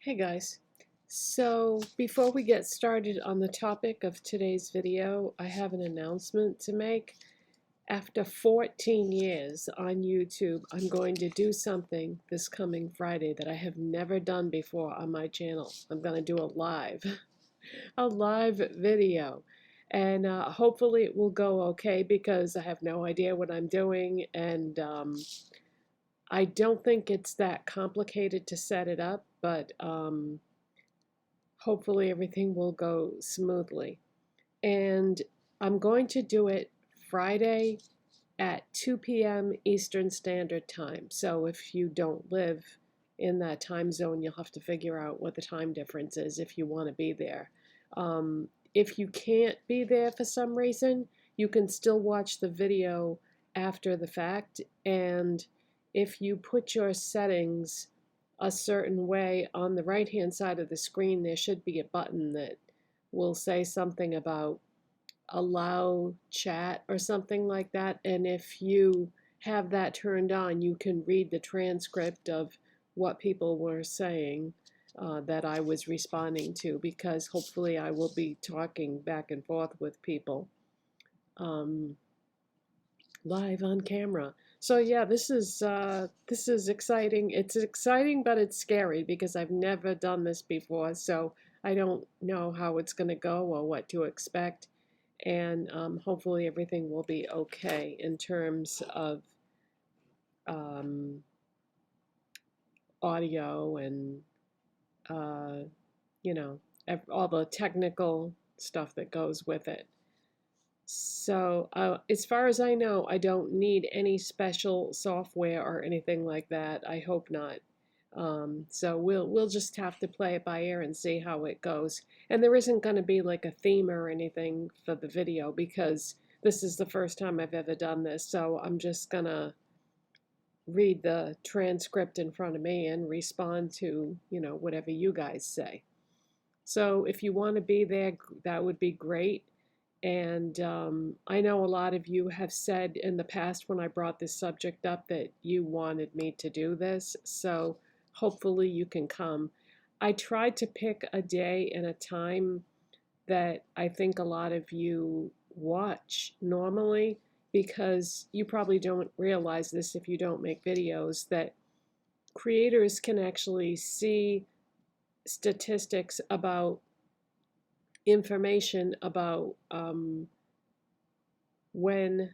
Hey guys, so before we get started on the topic of today's video, I have an announcement to make. After 14 years on YouTube, I'm going to do something this coming Friday that I have never done before on my channel. I'm going to do a live video, and hopefully it will go okay because I have no idea what I'm doing, and I don't think it's that complicated to set it up, but hopefully everything will go smoothly. And I'm going to do it Friday at 2 p.m. Eastern Standard Time. So if you don't live in that time zone, you'll have to figure out what the time difference is if you want to be there. If you can't be there for some reason, you can still watch the video after the fact. And if you put your settings a certain way on the right hand side of the screen, there should be a button that will say something about allow chat or something like that. And if you have that turned on, you can read the transcript of what people were saying that I was responding to, because hopefully I will be talking back and forth with people live on camera. So yeah, this is exciting. It's exciting, but it's scary because I've never done this before, so I don't know how it's going to go or what to expect. And hopefully everything will be okay in terms of audio and you know, all the technical stuff that goes with it. So as far as I know, I don't need any special software or anything like that. I hope not. So we'll just have to play it by ear and see how it goes. And there isn't going to be like a theme or anything for the video because this is the first time I've ever done this. So I'm just gonna read the transcript in front of me and respond to, you know, whatever you guys say. So if you want to be there, that would be great. And I know a lot of you have said in the past when I brought this subject up that you wanted me to do this, so hopefully you can come. I tried to pick a day and a time that I think a lot of you watch normally, because you probably don't realize this if you don't make videos, that creators can actually see statistics about information about when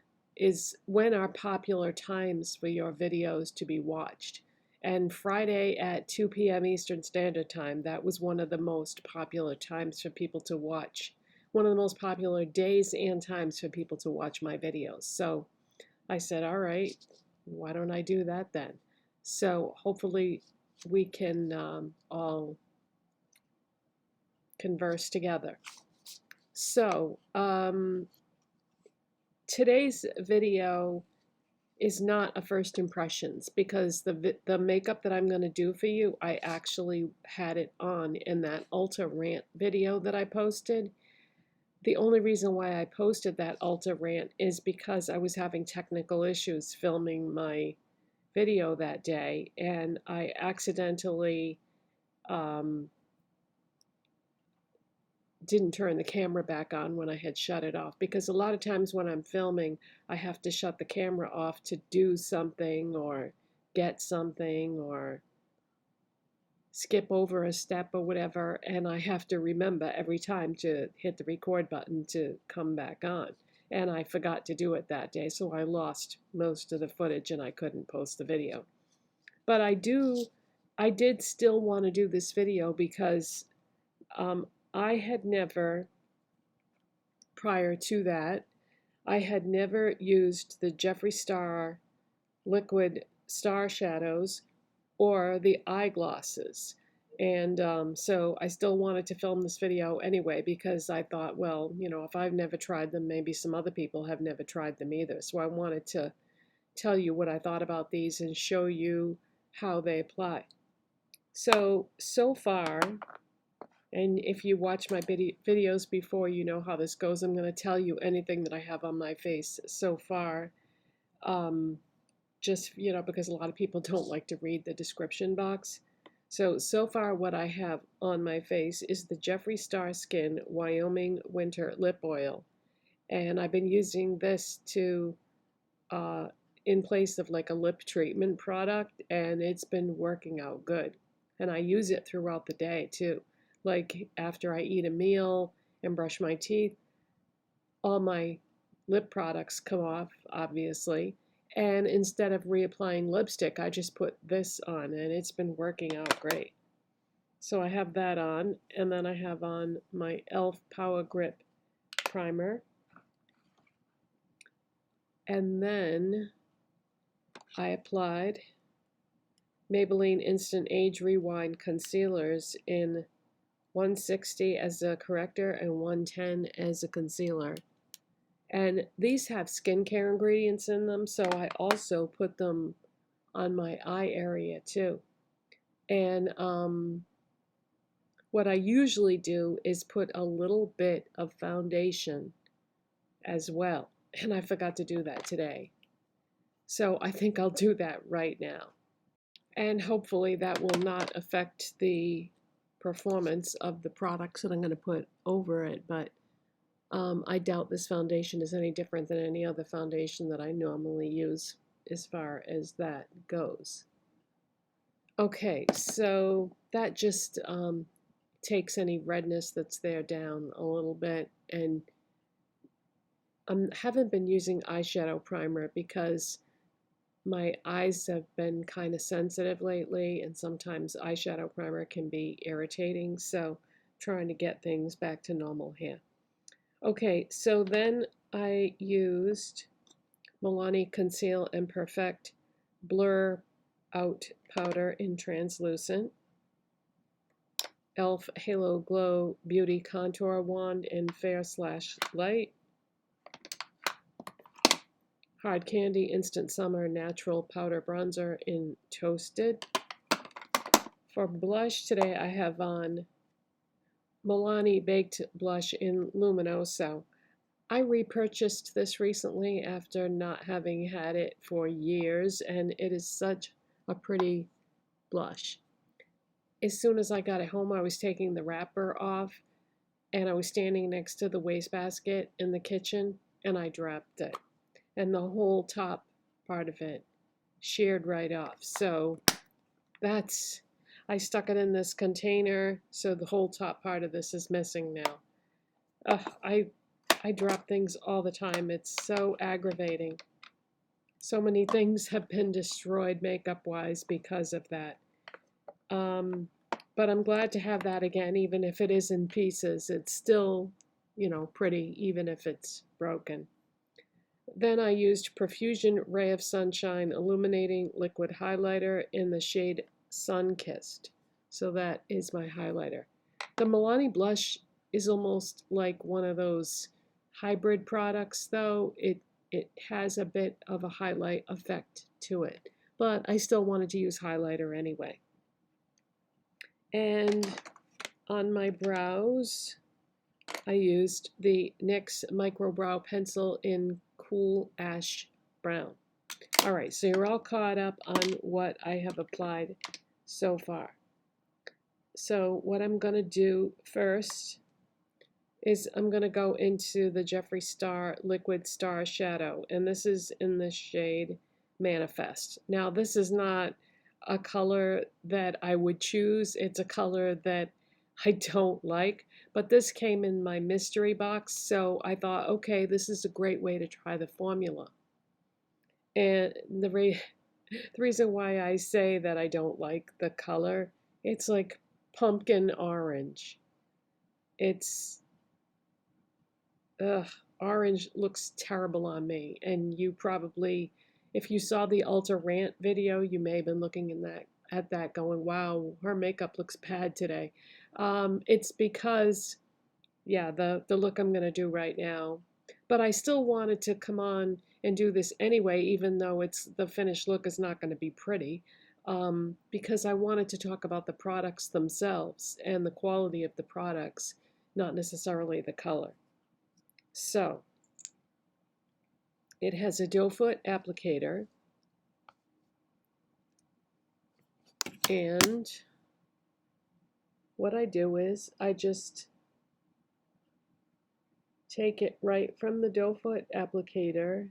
are popular times for your videos to be watched. And Friday at 2 p.m. Eastern Standard Time, that was one of the most popular times for people to watch. One of the most popular days and times for people to watch my videos. So I said, all right, why don't I do that then? So hopefully we can all converse together. So today's video is not a first impressions, because the makeup that I'm going to do for you, I actually had it on in that Ulta rant video that I posted. The only reason why I posted that Ulta rant is because I was having technical issues filming my video that day, and I accidentally didn't turn the camera back on when I had shut it off, because a lot of times when I'm filming, I have to shut the camera off to do something or get something or skip over a step or whatever, and I have to remember every time to hit the record button to come back on. And I forgot to do it that day, so I lost most of the footage and I couldn't post the video. But I did still want to do this video because I had never, prior to that, I had never used the Jeffree Star liquid star shadows or the eyeglosses. And so I still wanted to film this video anyway, because I thought, well, you know, if I've never tried them, maybe some other people have never tried them either. So I wanted to tell you what I thought about these and show you how they apply. So far, and if you watch my videos before, you know how this goes. I'm going to tell you anything that I have on my face so far, just, you know, because a lot of people don't like to read the description box. So far what I have on my face is the Jeffree Star Skin Wyoming Winter Lip Oil. And I've been using this to, uh, in place of like a lip treatment product, and it's been working out good. And I use it throughout the day too. Like after I eat a meal and brush my teeth, all my lip products come off, obviously. And instead of reapplying lipstick, I just put this on, and it's been working out great. So I have that on, and then I have on my e.l.f. Power Grip Primer. And then I applied Maybelline Instant Age Rewind Concealers in 160 as a corrector and 110 as a concealer. And these have skincare ingredients in them, so I also put them on my eye area too. And what I usually do is put a little bit of foundation as well. And I forgot to do that today. So I think I'll do that right now. And hopefully that will not affect the performance of the products that I'm going to put over it. But I doubt this foundation is any different than any other foundation that I normally use as far as that goes. Okay, so that just takes any redness that's there down a little bit. And I haven't been using eyeshadow primer because my eyes have been kind of sensitive lately, and sometimes eyeshadow primer can be irritating, so trying to get things back to normal here. Okay, so then I used Milani Conceal and Perfect Blur Out Powder in Translucent, e.l.f. Halo Glow Beauty Contour Wand in Fair/Light, Hard Candy Instant Summer Natural Powder Bronzer in Toasted. For blush today I have on Milani Baked Blush in Luminoso. I repurchased this recently after not having had it for years, and it is such a pretty blush. As soon as I got it home, I was taking the wrapper off, and I was standing next to the wastebasket in the kitchen, and I dropped it. And the whole top part of it sheared right off. So I stuck it in this container, so the whole top part of this is missing now. I drop things all the time. It's so aggravating. So many things have been destroyed makeup-wise because of that. But I'm glad to have that again, even if it is in pieces. It's still, pretty, even if it's broken. Then I used Profusion Ray of Sunshine Illuminating Liquid Highlighter in the shade Sunkissed. So that is my highlighter. The Milani blush is almost like one of those hybrid products, though. It has a bit of a highlight effect to it. But I still wanted to use highlighter anyway. And on my brows, I used the NYX Microbrow Pencil in Cool Ash Brown. All right, so you're all caught up on what I have applied so far. So what I'm going to do first is I'm going to go into the Jeffree Star Liquid Star Shadow, and this is in the shade Manifest. Now, this is not a color that I would choose. It's a color that I don't like, but this came in my mystery box, so I thought, okay, this is a great way to try the formula. And the reason why I say that I don't like the color, it's like pumpkin orange. It's, orange looks terrible on me, and you probably, if you saw the Ulta Rant video, you may have been looking at that going, wow, her makeup looks bad today. It's because, yeah, the look I'm going to do right now. But I still wanted to come on and do this anyway, even though the finished look is not going to be pretty, because I wanted to talk about the products themselves and the quality of the products, not necessarily the color. So, it has a doe foot applicator, and what I do is I just take it right from the doe foot applicator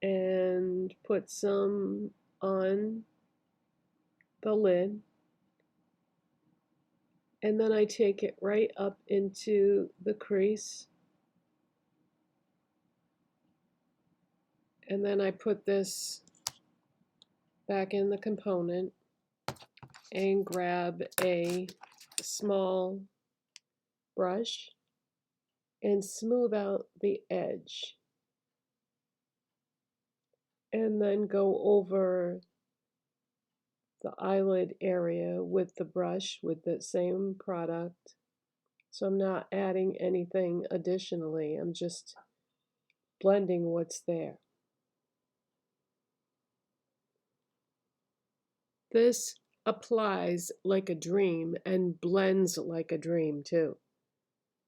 and put some on the lid, and then I take it right up into the crease, and then I put this back in the component and grab a small brush and smooth out the edge, and then go over the eyelid area with the brush with the same product. So I'm not adding anything additionally, I'm just blending what's there. This applies like a dream and blends like a dream too.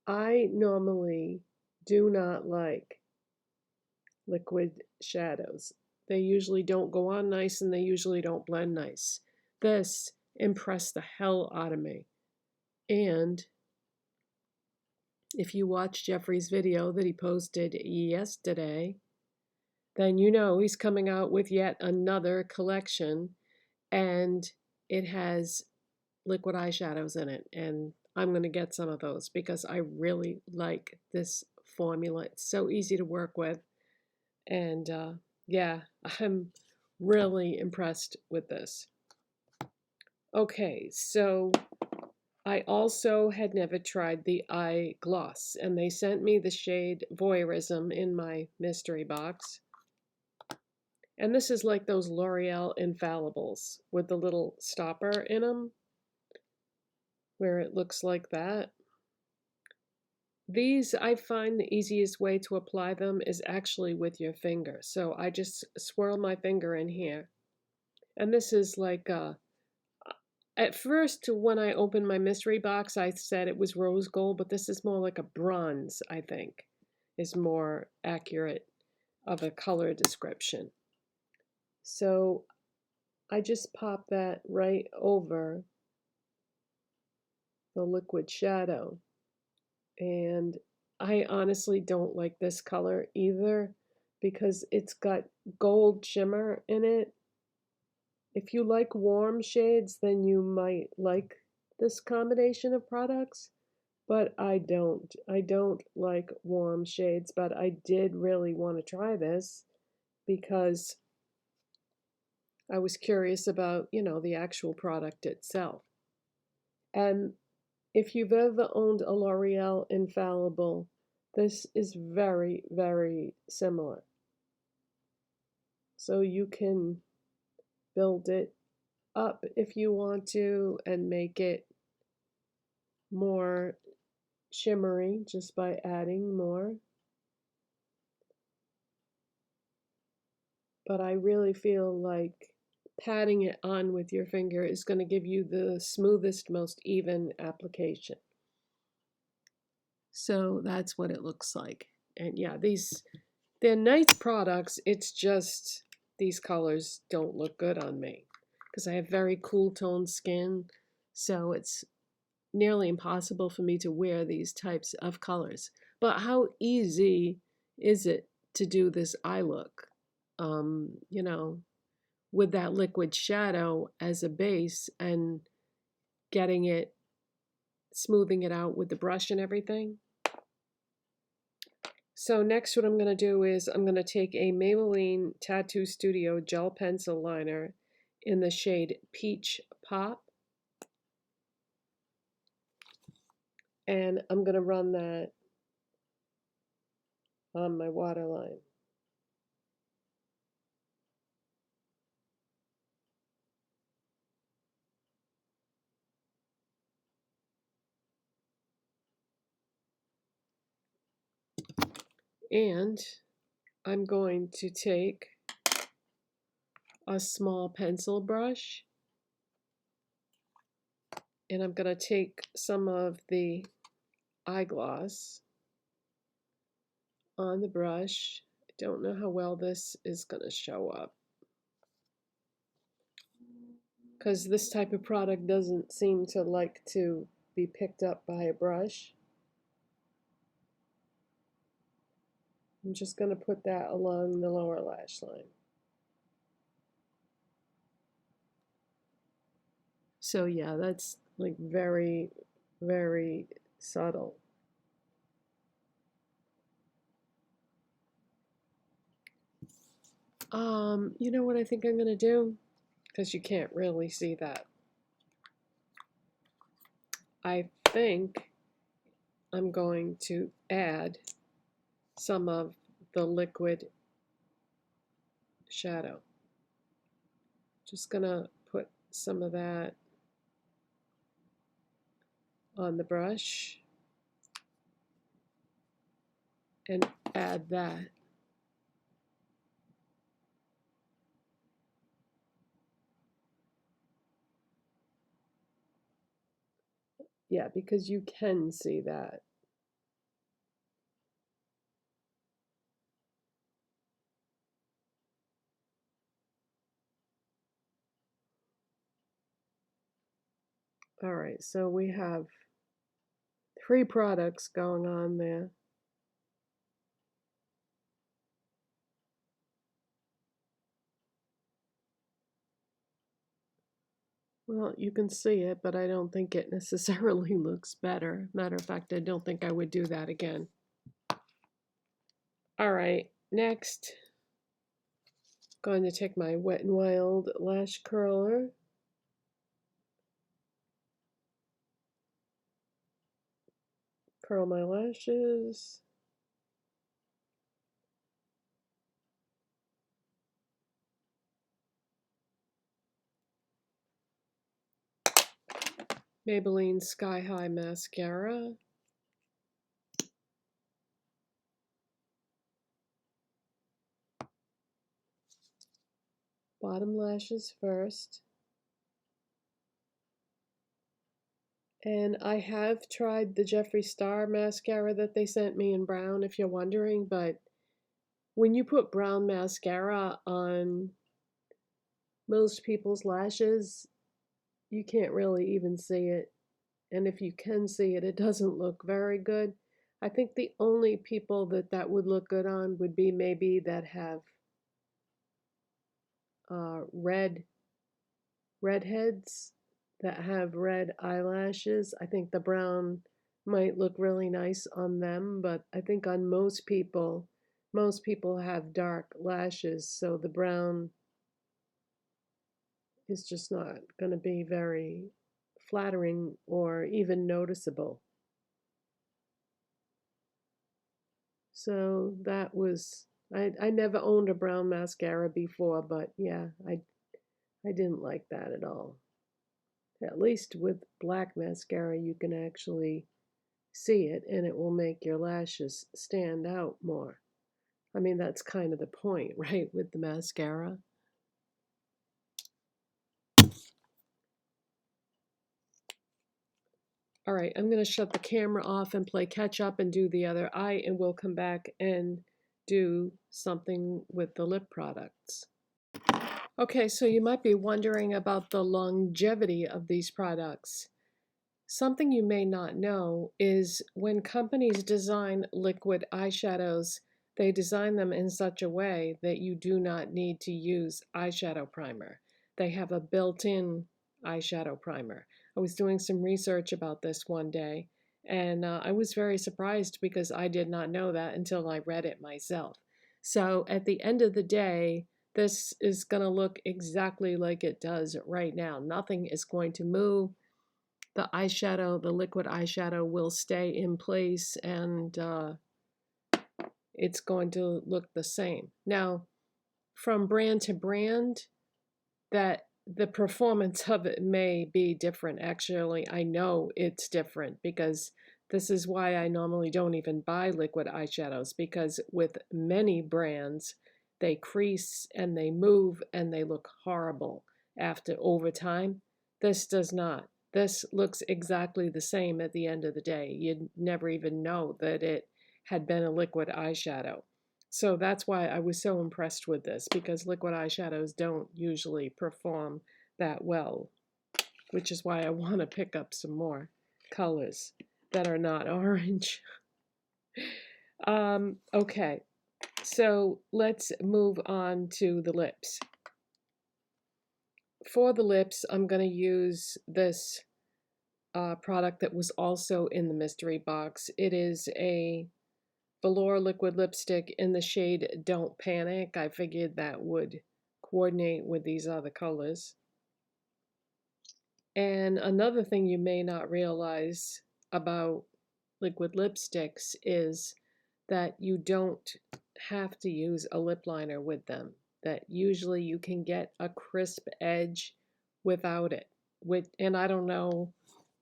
I normally do not like liquid shadows. They usually don't go on nice and they usually don't blend nice. This impressed the hell out of me. And if you watch Jeffree's video that he posted yesterday, then you know he's coming out with yet another collection, and it has liquid eyeshadows in it, and I'm going to get some of those because I really like this formula. It's so easy to work with, and yeah, I'm really impressed with this. Okay, so I also had never tried the eye gloss, and they sent me the shade Voyeurism in my mystery box. And this is like those L'Oreal Infallibles with the little stopper in them, where it looks like that. These, I find the easiest way to apply them is actually with your finger. So I just swirl my finger in here. And this is like, at first when I opened my mystery box, I said it was rose gold, but this is more like a bronze, I think, is more accurate of a color description. So I just pop that right over the liquid shadow. And I honestly don't like this color either because it's got gold shimmer in it. If you like warm shades, then you might like this combination of products, but I don't. I don't like warm shades, but I did really want to try this because I was curious about, the actual product itself. And if you've ever owned a L'Oreal Infallible, this is very, very similar. So you can build it up if you want to and make it more shimmery just by adding more. But I really feel like patting it on with your finger is going to give you the smoothest, most even application. So that's what it looks like. And yeah, they're nice products. It's just these colors don't look good on me because I have very cool toned skin. So it's nearly impossible for me to wear these types of colors. But how easy is it to do this eye look? With that liquid shadow as a base and getting it, smoothing it out with the brush and everything. So next what I'm going to do is I'm going to take a Maybelline Tattoo Studio gel pencil liner in the shade Peach Pop. And I'm going to run that on my waterline. And I'm going to take a small pencil brush and I'm going to take some of the eye gloss on the brush. I don't know how well this is going to show up because this type of product doesn't seem to like to be picked up by a brush. I'm just going to put that along the lower lash line. So yeah, that's like very, very subtle. You know what I think I'm going to do? Because you can't really see that. I think I'm going to add some of the liquid shadow. Just gonna put some of that on the brush and add that. Yeah, because you can see that. All right, so we have 3 products going on there. Well, you can see it, but I don't think it necessarily looks better. Matter of fact, I don't think I would do that again. All right, next, going to take my Wet n Wild lash curler. Curl my lashes. Maybelline Sky High Mascara. Bottom lashes first. And I have tried the Jeffree Star mascara that they sent me in brown, if you're wondering, but when you put brown mascara on most people's lashes, you can't really even see it. And if you can see it, it doesn't look very good. I think the only people that that would look good on would be maybe that have redheads that have red eyelashes. I think the brown might look really nice on them, but I think on most people have dark lashes, so the brown is just not going to be very flattering or even noticeable. So that was, I never owned a brown mascara before, but yeah, I didn't like that at all. At least with black mascara, you can actually see it and it will make your lashes stand out more. I mean, that's kind of the point, right, with the mascara. All right, I'm going to shut the camera off and play catch up and do the other eye, and we'll come back and do something with the lip products. Okay, so you might be wondering about the longevity of these products. Something you may not know is when companies design liquid eyeshadows, they design them in such a way that you do not need to use eyeshadow primer. They have a built-in eyeshadow primer. I was doing some research about this one day, and I was very surprised because I did not know that until I read it myself. So at the end of the day, this is going to look exactly like it does right now. Nothing is going to move. The eyeshadow, the liquid eyeshadow will stay in place, and it's going to look the same. Now, from brand to brand, that the performance of it may be different. Actually, I know it's different because this is why I normally don't even buy liquid eyeshadows, because with many brands, they crease and they move and they look horrible over time. This does not. This looks exactly the same at the end of the day. You'd never even know that it had been a liquid eyeshadow. So that's why I was so impressed with this, because liquid eyeshadows don't usually perform that well which is why I want to pick up some more colors that are not orange. Okay, so let's move on to the lips. For the lips, I'm going to use this product that was also in the mystery box. It is a Velour liquid lipstick in the shade Don't Panic. I figured that would coordinate with these other colors. And another thing you may not realize about liquid lipsticks is that you don't have to use a lip liner with them. That usually you can get a crisp edge without it. And I don't know,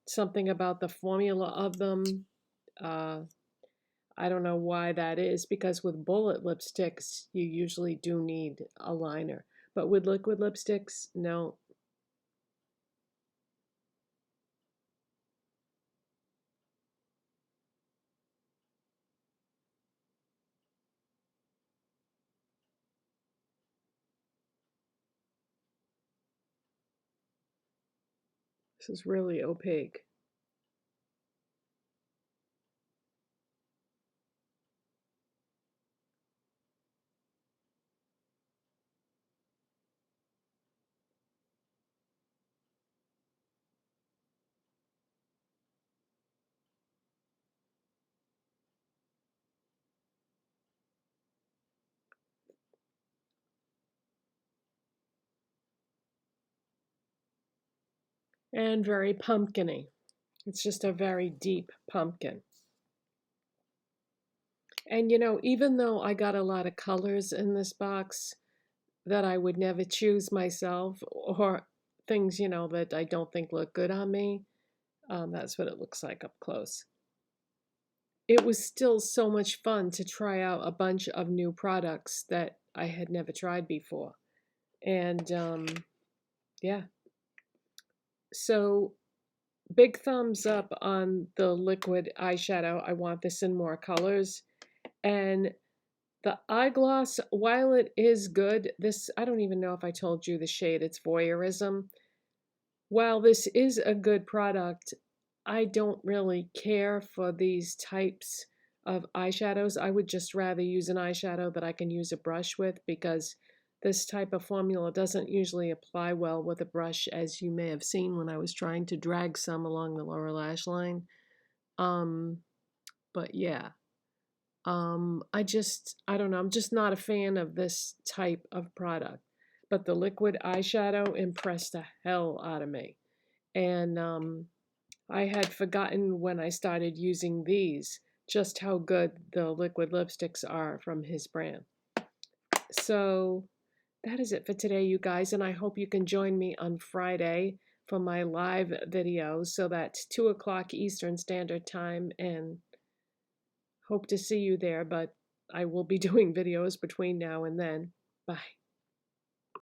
something about the formula of them. I don't know why that is, because with bullet lipsticks, you usually do need a liner. But with liquid lipsticks, no. This is really opaque. And very pumpkin-y. It's just a very deep pumpkin. And you know, even though I got a lot of colors in this box that I would never choose myself, or things, you know, that I don't think look good on me, that's what it looks like up close. It was still so much fun to try out a bunch of new products that I had never tried before. And yeah, so big thumbs up on the liquid eyeshadow. I want this in more colors. And the eye gloss, while it is good, this, I don't even know if I told you the shade, it's Voyeurism. While this is a good product, I don't really care for these types of eyeshadows. I would just rather use an eyeshadow that I can use a brush with, because this type of formula doesn't usually apply well with a brush, as you may have seen when I was trying to drag some along the lower lash line. But yeah, I don't know, I'm just not a fan of this type of product. But the liquid eyeshadow impressed the hell out of me. And I had forgotten when I started using these just how good the liquid lipsticks are from his brand. So that is it for today, you guys, and I hope you can join me on Friday for my live video. So that's 2 o'clock Eastern Standard Time, and hope to see you there, but I will be doing videos between now and then. Bye.